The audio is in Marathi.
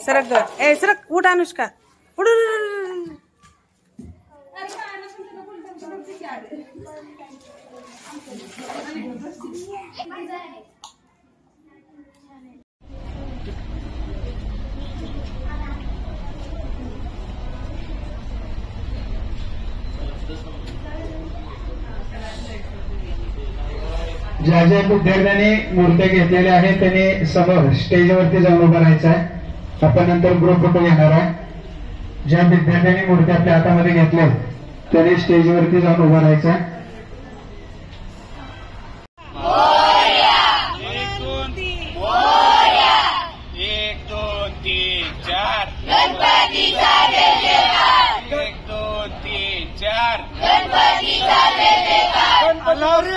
सरक ए सरक उठ अनुष्का उठ ज्या ज्या विद्यार्थ्यांनी मूर्त्या घेतलेल्या आहेत त्यांनी समोर स्टेजवरती जाऊन उभं राहायचं आहे। आपण नंतर ग्रुप फोटो घेणार आहे। ज्या विद्यार्थ्यांनी मूर्त्या आपल्या हातामध्ये घेतल्या त्यांनी स्टेजवरती जाऊन उभं राहायचं आहे। गणपती